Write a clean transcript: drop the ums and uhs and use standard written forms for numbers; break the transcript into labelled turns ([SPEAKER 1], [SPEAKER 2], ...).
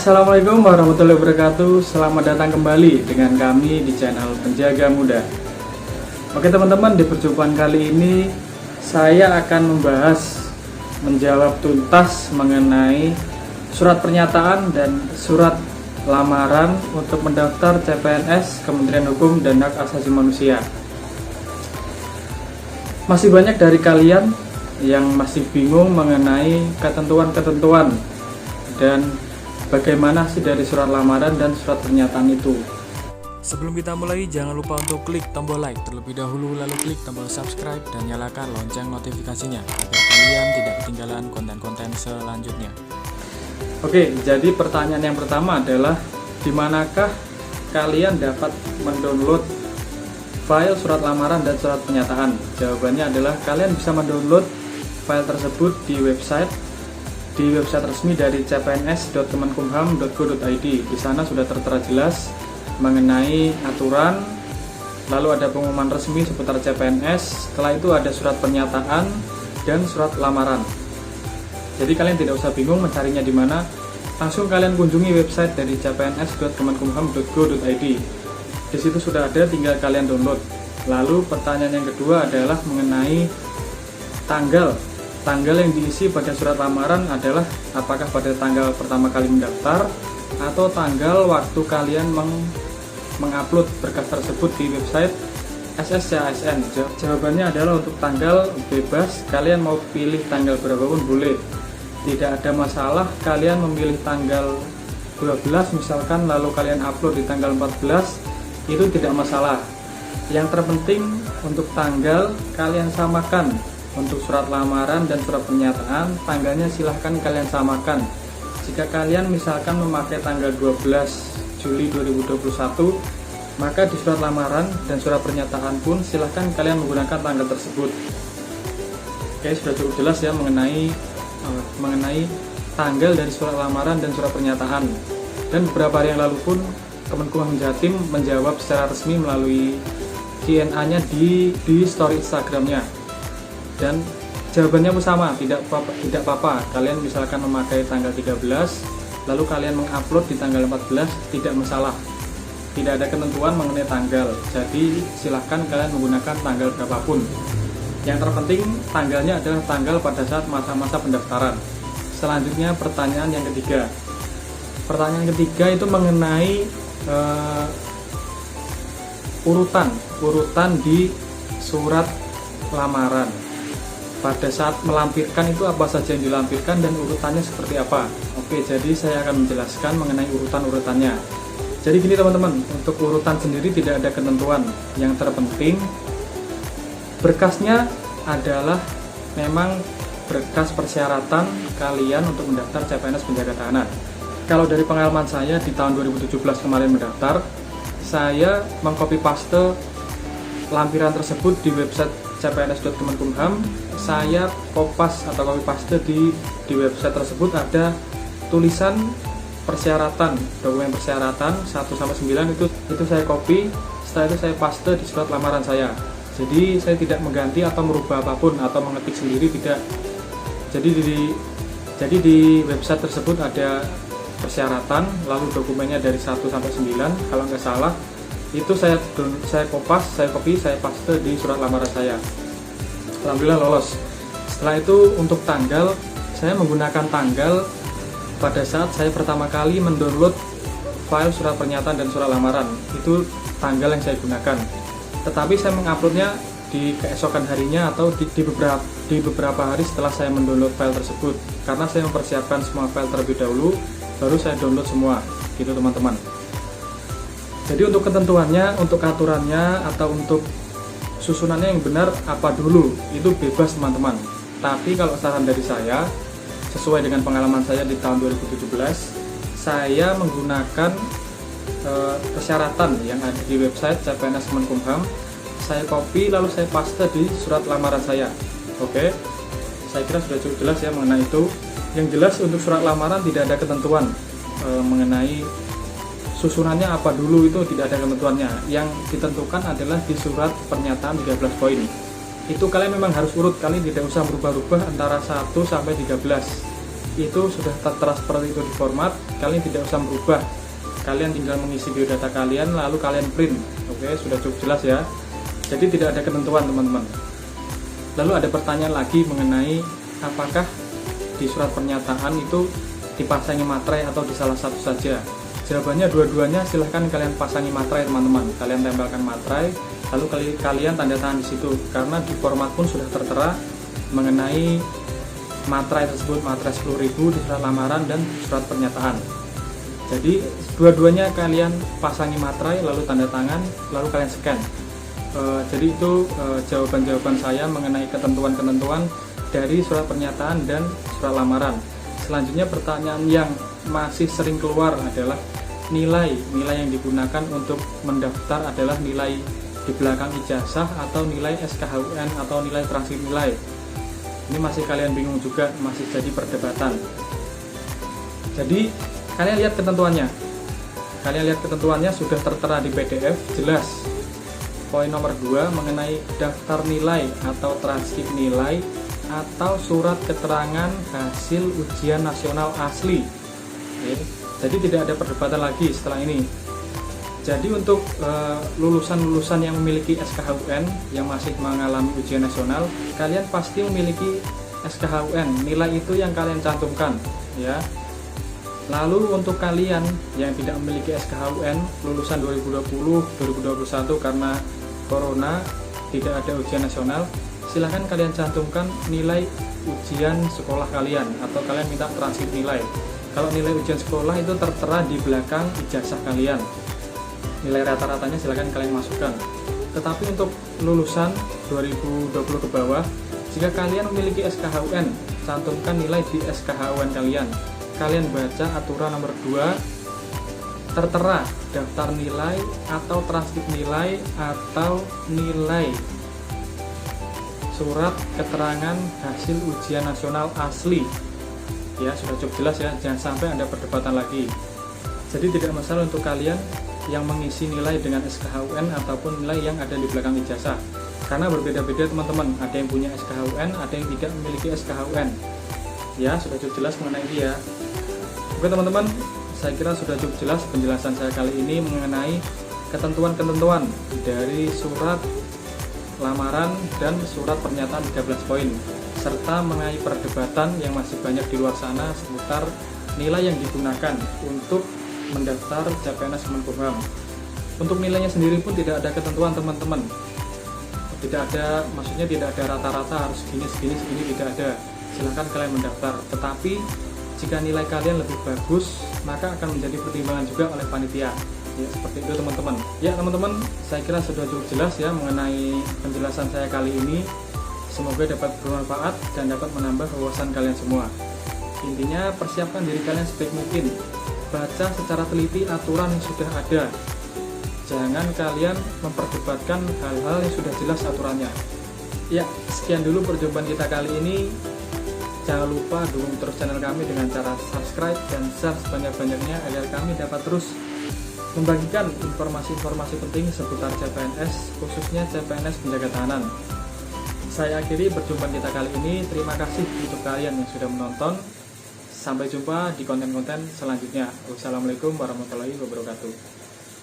[SPEAKER 1] Assalamualaikum warahmatullahi wabarakatuh. Selamat datang kembali dengan kami di channel Penjaga Muda. Oke teman-teman, di perjumpaan kali ini saya akan menjawab tuntas mengenai surat pernyataan dan surat lamaran untuk mendaftar CPNS Kementerian Hukum dan Hak Asasi Manusia. Masih banyak dari kalian yang masih bingung mengenai ketentuan-ketentuan dan bagaimana sih dari surat lamaran dan surat pernyataan itu.
[SPEAKER 2] Sebelum kita mulai, jangan lupa untuk klik tombol like terlebih dahulu, lalu klik tombol subscribe dan nyalakan lonceng notifikasinya agar kalian tidak ketinggalan konten-konten selanjutnya.
[SPEAKER 1] Oke, jadi pertanyaan yang pertama adalah di manakah kalian dapat mendownload file surat lamaran dan surat pernyataan? Jawabannya adalah kalian bisa mendownload file tersebut di website resmi dari cpns.kemenkumham.go.id. Di sana sudah tertera jelas mengenai aturan, lalu ada pengumuman resmi seputar CPNS. Setelah itu ada surat pernyataan dan surat lamaran. Jadi kalian tidak usah bingung mencarinya di mana, langsung kalian kunjungi website dari cpns.kemenkumham.go.id. Di situ sudah ada, tinggal kalian download. Lalu pertanyaan yang kedua adalah mengenai tanggal yang diisi pada surat lamaran adalah apakah pada tanggal pertama kali mendaftar atau tanggal waktu kalian mengupload berkas tersebut di website SSCASN. Jawabannya adalah untuk tanggal bebas, kalian mau pilih tanggal berapapun boleh, tidak ada masalah. Kalian memilih tanggal 12 misalkan, lalu kalian upload di tanggal 14, itu tidak masalah. Yang terpenting untuk tanggal kalian samakan. Untuk surat lamaran dan surat pernyataan, tanggalnya silahkan kalian samakan. Jika kalian misalkan memakai tanggal 12 Juli 2021, maka di surat lamaran dan surat pernyataan pun silahkan kalian menggunakan tanggal tersebut. Oke, sudah cukup jelas ya mengenai tanggal dari surat lamaran dan surat pernyataan. Dan beberapa hari yang lalu pun Kemenkumham Jatim menjawab secara resmi melalui Q&A-nya di story Instagramnya. Dan jawabannya pun sama, tidak apa-apa. Kalian misalkan memakai tanggal 13, lalu kalian mengupload di tanggal 14, tidak masalah. Tidak ada ketentuan mengenai tanggal, jadi silahkan kalian menggunakan tanggal berapapun. Yang terpenting tanggalnya adalah tanggal pada saat masa-masa pendaftaran. Selanjutnya pertanyaan yang ketiga. Pertanyaan ketiga itu mengenai urutan di surat lamaran. Pada saat melampirkan itu apa saja yang dilampirkan dan urutannya seperti apa. Oke, jadi saya akan menjelaskan mengenai urutannya. Jadi gini teman-teman, untuk urutan sendiri tidak ada ketentuan. Yang terpenting berkasnya adalah memang berkas persyaratan kalian untuk mendaftar CPNS Penjaga Tahanan. Kalau dari pengalaman saya di tahun 2017 kemarin mendaftar, saya mengcopy paste lampiran tersebut di website cpns.kemenkumham. Saya copy paste di website tersebut ada tulisan persyaratan, dokumen persyaratan 1-9 itu saya copy. Setelah itu saya paste di surat lamaran saya. Jadi saya tidak mengganti atau merubah apapun atau mengetik sendiri, tidak. Jadi di website tersebut ada persyaratan, lalu dokumennya dari 1-9 kalau nggak salah. Itu saya copy, saya paste di surat lamaran saya. Alhamdulillah lolos. Setelah itu untuk tanggal, saya menggunakan tanggal pada saat saya pertama kali mendownload file surat pernyataan dan surat lamaran. Itu tanggal yang saya gunakan. Tetapi saya menguploadnya di keesokan harinya atau di beberapa hari setelah saya mendownload file tersebut. Karena saya mempersiapkan semua file terlebih dahulu, baru saya download semua. Gitu teman-teman. Jadi untuk ketentuannya, untuk aturannya, atau untuk susunannya yang benar apa dulu, itu bebas teman-teman. Tapi kalau saran dari saya, sesuai dengan pengalaman saya di tahun 2017, saya menggunakan persyaratan yang ada di website CPNS Kemenkumham. Saya copy lalu saya paste di surat lamaran saya. Oke, saya kira sudah cukup jelas ya mengenai itu. Yang jelas untuk surat lamaran tidak ada ketentuan mengenai susunannya apa dulu, itu tidak ada ketentuannya. Yang ditentukan adalah di surat pernyataan 13 poin. Itu kalian memang harus urut, kalian tidak usah berubah-ubah antara 1 sampai 13. Itu sudah tertera seperti itu di format. kalian tidak usah merubah, kalian tinggal mengisi biodata kalian lalu kalian print. Oke, sudah cukup jelas ya. Jadi tidak ada ketentuan teman-teman. Lalu ada pertanyaan lagi mengenai apakah di surat pernyataan itu dipasangi materai atau di salah satu saja. Jawabannya dua-duanya, silahkan kalian pasangi materai teman-teman. Kalian tempelkan materai, lalu kalian tanda tangan di situ. Karena di format pun sudah tertera mengenai materai tersebut, materai 10.000 di surat lamaran dan surat pernyataan. Jadi dua-duanya kalian pasangi materai, lalu tanda tangan, lalu kalian scan. Jadi itu jawaban-jawaban saya mengenai ketentuan-ketentuan dari surat pernyataan dan surat lamaran. Selanjutnya pertanyaan yang masih sering keluar adalah nilai yang digunakan untuk mendaftar adalah nilai di belakang ijazah atau nilai SKHUN atau nilai transkrip nilai. Ini masih kalian bingung juga, masih jadi perdebatan. Jadi kalian lihat ketentuannya. Kalian lihat ketentuannya sudah tertera di PDF, jelas. Poin nomor 2 mengenai daftar nilai atau transkrip nilai atau surat keterangan hasil ujian nasional asli. Oke. Jadi tidak ada perdebatan lagi setelah ini. Jadi untuk lulusan-lulusan yang memiliki SKHUN yang masih mengalami ujian nasional, kalian pasti memiliki SKHUN, nilai itu yang kalian cantumkan ya. Lalu untuk kalian yang tidak memiliki SKHUN, lulusan 2020, 2021 karena corona tidak ada ujian nasional, silahkan kalian cantumkan nilai ujian sekolah kalian atau kalian minta transkrip nilai. Kalau nilai ujian sekolah itu tertera di belakang ijazah kalian. Nilai rata-ratanya silahkan kalian masukkan. Tetapi untuk lulusan 2020 ke bawah, jika kalian memiliki SKHUN, cantumkan nilai di SKHUN kalian. Kalian baca aturan nomor 2, tertera daftar nilai atau transkrip nilai atau nilai surat keterangan hasil ujian nasional asli. Ya, sudah cukup jelas ya, jangan sampai ada perdebatan lagi. Jadi tidak masalah untuk kalian yang mengisi nilai dengan SKHUN ataupun nilai yang ada di belakang ijazah. Karena berbeda-beda teman-teman, ada yang punya SKHUN, ada yang tidak memiliki SKHUN. Ya, sudah cukup jelas mengenai ini ya. Oke teman-teman, saya kira sudah cukup jelas penjelasan saya kali ini mengenai ketentuan-ketentuan dari surat lamaran dan surat pernyataan 13 poin, serta mengenai perdebatan yang masih banyak di luar sana seputar nilai yang digunakan untuk mendaftar CPNS Kemenkumham. Untuk nilainya sendiri pun tidak ada ketentuan teman-teman. Tidak ada, maksudnya tidak ada rata-rata harus segini, tidak ada. Silahkan kalian mendaftar. Tetapi jika nilai kalian lebih bagus, maka akan menjadi pertimbangan juga oleh panitia. Ya, seperti itu teman-teman. Ya teman-teman, saya kira sudah cukup jelas ya mengenai penjelasan saya kali ini. Semoga dapat bermanfaat dan dapat menambah wawasan kalian semua. Intinya persiapkan diri kalian sebaik mungkin. Baca secara teliti aturan yang sudah ada. Jangan kalian memperdebatkan hal-hal yang sudah jelas aturannya. Ya, sekian dulu perjumpaan kita kali ini. Jangan lupa dukung terus channel kami dengan cara subscribe dan share sebanyak-banyaknya agar kami dapat terus membagikan informasi-informasi penting seputar CPNS, khususnya CPNS penjaga tahanan. Saya akhiri perjumpaan kita kali ini. Terima kasih untuk kalian yang sudah menonton. Sampai jumpa di konten-konten selanjutnya. Wassalamualaikum warahmatullahi wabarakatuh.